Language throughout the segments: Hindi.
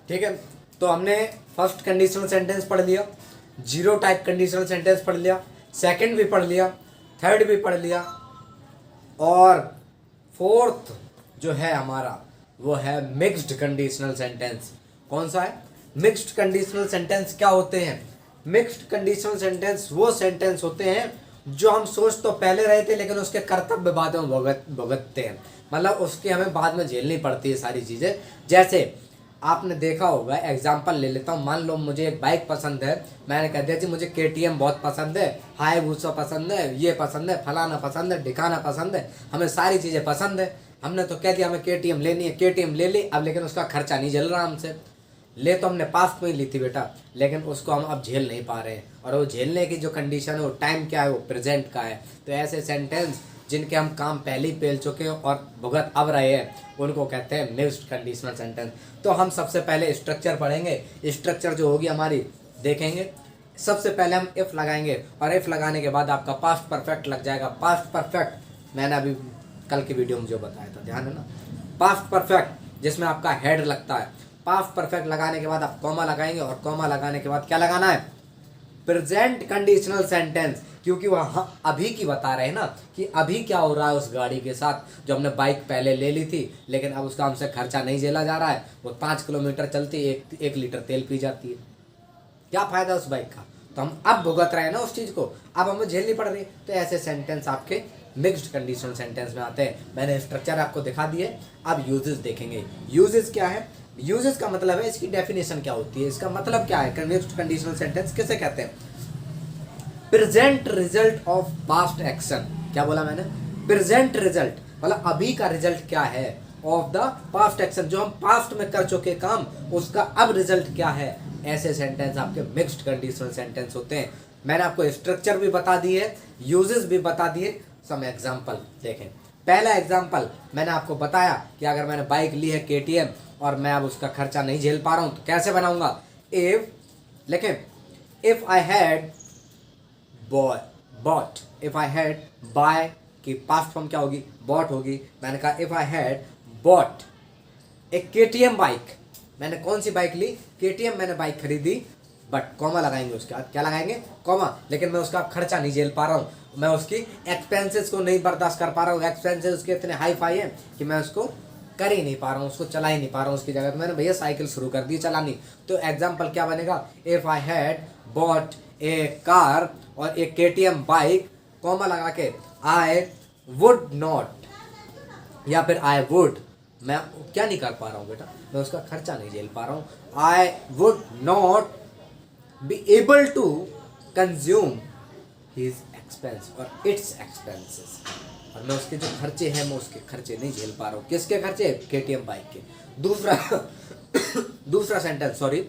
ठीक है। तो हमने फर्स्ट कंडीशनल सेंटेंस पढ़ लिया, जीरो टाइप कंडीशनल सेंटेंस पढ़ लिया, सेकंड भी पढ़ लिया, थर्ड भी पढ़ लिया, और फोर्थ जो है हमारा वो है मिक्स्ड कंडीशनल सेंटेंस। कौन सा है? मिक्स्ड कंडीशनल सेंटेंस क्या होते हैं? मिक्स्ड कंडीशनल सेंटेंस वो सेंटेंस होते हैं जो हम सोच तो पहले रहे थे लेकिन उसके कर्तव्य बाद में भुगतते हैं, मतलब उसके हमें बाद में झेलनी पड़ती है सारी चीज़ें। जैसे आपने देखा होगा, एग्जाम्पल ले लेता हूँ, मान लो मुझे एक बाइक पसंद है, मैंने कह दिया जी मुझे KTM बहुत पसंद है, हायाबुसा पसंद है, ये पसंद है, फलाना पसंद है, ढिकाना पसंद है, हमें सारी चीज़ें पसंद है। हमने तो कह दिया हमें KTM लेनी है, KTM ले ली, अब लेकिन उसका खर्चा नहीं झेल रहा हमसे। ले तो हमने पास्ट में ही ली थी बेटा, लेकिन उसको हम अब झेल नहीं पा रहे हैं, और वो झेलने की जो कंडीशन है वो टाइम क्या है, वो प्रेजेंट का है। तो ऐसे सेंटेंस जिनके हम काम पहले ही पेल चुके हैं और भुगत अब रहे हैं उनको कहते हैं मिक्स्ड कंडीशनल सेंटेंस। तो हम सबसे पहले स्ट्रक्चर पढ़ेंगे, स्ट्रक्चर जो होगी हमारी देखेंगे। सबसे पहले हम इफ़ लगाएंगे, और इफ़ लगाने के बाद आपका पास्ट परफेक्ट लग जाएगा। पास्ट परफेक्ट मैंने अभी कल की वीडियो में जो बताया था, ध्यान है ना? पास्ट परफेक्ट जिसमें आपका हेड लगता है। पास्ट परफेक्ट लगाने के बाद आप कॉमा लगाएंगे, और कॉमा लगाने के बाद क्या लगाना है? प्रेजेंट कंडीशनल सेंटेंस, क्योंकि वह अभी की बता रहे हैं ना कि अभी क्या हो रहा है उस गाड़ी के साथ। जो हमने बाइक पहले ले ली थी लेकिन अब उसका हमसे खर्चा नहीं झेला जा रहा है, वो 5 किलोमीटर चलती है, 1 लीटर तेल पी जाती है, क्या फायदा उस बाइक का? तो हम अब भुगत रहे हैं ना उस चीज़ को, अब हमें झेलनी पड़ रही है। तो ऐसे सेंटेंस आपके मिक्स्ड कंडीशनल सेंटेंस में आते हैं। मैंने स्ट्रक्चर आपको दिखा दिए, अब यूजेस देखेंगे। यूजेस क्या है? यूजेस का मतलब है, इसकी डेफिनेशन क्या होती है, इसका मतलब क्या है? मिक्स्ड कंडीशनल सेंटेंस किसे कहते हैं? Present result of past action. क्या बोला मैंने? प्रेजेंट रिजल्ट मतलब अभी का रिजल्ट क्या है ऑफ द पास्ट एक्शन, जो हम पास्ट में कर चुके काम उसका अब रिजल्ट क्या है। ऐसे सेंटेंस आपके मिक्स्ड कंडीशनल सेंटेंस होते हैं। मैंने आपको स्ट्रक्चर भी बता दी है, यूजेस भी बता दिए। सम एग्जांपल देखें। पहला एग्जांपल मैंने आपको बताया कि अगर मैंने बाइक ली है KTM और मैं अब उसका खर्चा नहीं झेल पा रहा हूं तो कैसे बनाऊंगा? इफ लेकिन if I had bought, if I had buy की पास्ट फॉर्म क्या होगी? बॉट होगी। मैंने कहा इफ आई हैड बॉट एक KTM बाइक, मैंने कौन सी बाइक ली? KTM मैंने बाइक खरीदी, बट कॉमा लगाएंगे उसके बाद, क्या लगाएंगे? कॉमा। लेकिन मैं उसका खर्चा नहीं झेल पा रहा हूँ, मैं उसकी एक्सपेंसेस को नहीं बर्दाश्त कर पा रहा हूँ, एक्सपेंसेस उसके इतने हाई फाई हैं कि मैं उसको कर ही नहीं पा रहा हूँ, उसको चला ही नहीं पा रहा हूँ उसकी जगह। तो मैंने भैया साइकिल शुरू कर दी चलानी। तो एग्जाम्पल क्या बनेगा? If I had bot A car और एक KTM बाइक, कॉमा लगा के आई वुड नॉट, या फिर आई वुड, मैं क्या नहीं कर पा रहा हूँ बेटा? मैं उसका खर्चा नहीं झेल पा रहा हूँ। I would not be able to consume his expense और इट्स एक्सपेंसेस, और मैं उसके जो खर्चे हैं मैं उसके खर्चे नहीं झेल पा रहा हूँ। किसके खर्चे? KTM बाइक के। दूसरा सेंटेंस, सॉरी,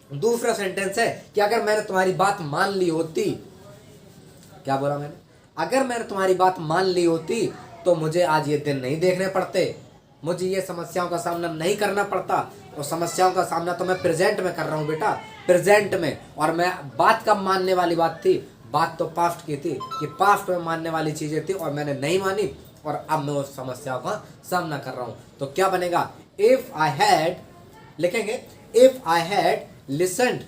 दूसरा सेंटेंस है कि अगर मैंने तुम्हारी बात मान ली होती, क्या बोला मैंने? अगर मैंने तुम्हारी बात मान ली होती तो मुझे आज ये दिन नहीं देखने पड़ते, मुझे ये समस्याओं का सामना नहीं करना पड़ता। और समस्याओं का सामना तो मैं प्रेजेंट में कर रहा हूँ बेटा, प्रेजेंट में। और मैं बात कब मानने वाली बात थी? बात तो पास्ट की थी कि पास्ट में मानने वाली चीज़ें थी और मैंने नहीं मानी, और अब मैं उस समस्याओं का सामना कर रहा हूँ। तो क्या बनेगा? इफ आई हैड, लिखेंगे if I had listened,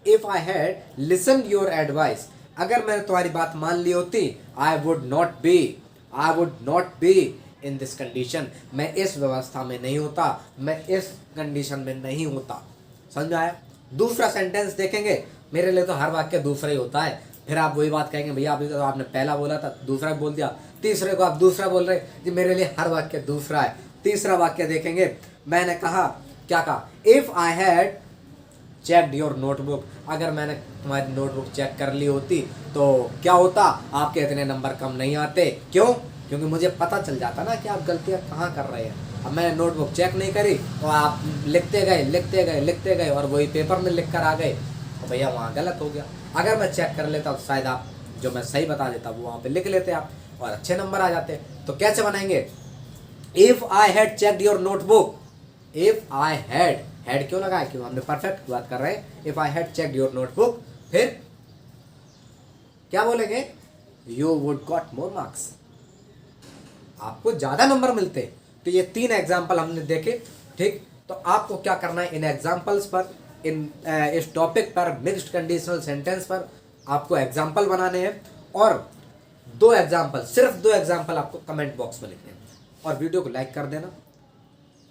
if I had listened your advice, अगर मैंने तुम्हारी बात मान ली होती, आई would not be in this condition, मैं इस व्यवस्था में नहीं होता, मैं इस कंडीशन में नहीं होता। समझ में आया? दूसरा सेंटेंस देखेंगे। मेरे लिए तो हर वाक्य दूसरा ही होता है, फिर आप वही बात कहेंगे भैया अभी तो आपने पहला बोला था दूसरा बोल दिया, तीसरे को आप दूसरा बोल रहे जी, मेरे लिए हर वाक्य दूसरा है। तीसरा वाक्य देखेंगे, मैंने कहा, क्या कहा? If I had checked your notebook, अगर मैंने तुम्हारी नोटबुक चेक कर ली होती तो क्या होता? आपके इतने नंबर कम नहीं आते। क्यों? क्योंकि मुझे पता चल जाता ना कि आप गलतियाँ कहाँ कर रहे हैं। अब मैंने नोटबुक चेक नहीं करी और आप लिखते गए और वही पेपर में लिख कर आ गए, तो भैया वहाँ गलत हो गया। अगर मैं चेक कर लेता तो शायद आप जो मैं सही बता देता वो वहाँ पे लिख लेते आप और अच्छे नंबर आ जाते। तो कैसे बनाएंगे? If I had checked your notebook, if I had क्यों लगाया? क्यों? हमने परफेक्ट बात कर रहे हैं। If I had checked your notebook, फिर क्या बोलेंगे? You would got more marks, आपको ज्यादा नंबर मिलते। तो ये 3 एग्जाम्पल हमने देखे, ठीक। तो आपको क्या करना है, इन एग्जाम्पल्स पर, इस टॉपिक पर, मिक्स्ड कंडीशनल सेंटेंस पर आपको एग्जाम्पल बनाने हैं और 2 एग्जाम्पल, सिर्फ 2 एग्जाम्पल आपको कमेंट बॉक्स में लिखने हैं। और वीडियो को लाइक कर देना,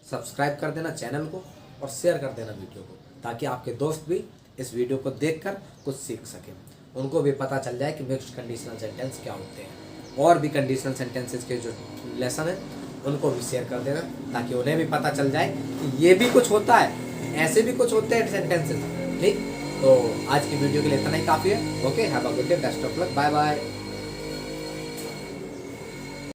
सब्सक्राइब कर देना चैनल को और शेयर कर देना वीडियो को, ताकि आपके दोस्त भी इस वीडियो को देखकर कुछ सीख सकें, उनको भी पता चल जाए कि मिक्स्ड कंडीशनल सेंटेंस क्या होते हैं। और भी कंडीशनल सेंटेंसेस के जो लेसन है उनको भी शेयर कर देना, ताकि उन्हें भी पता चल जाए कि ये भी कुछ होता है, ऐसे भी कुछ होते हैं सेंटेंसेस। ठीक, तो आज की वीडियो के लिए इतना ही काफ़ी है। Okay, have a good day, best of luck, bye bye.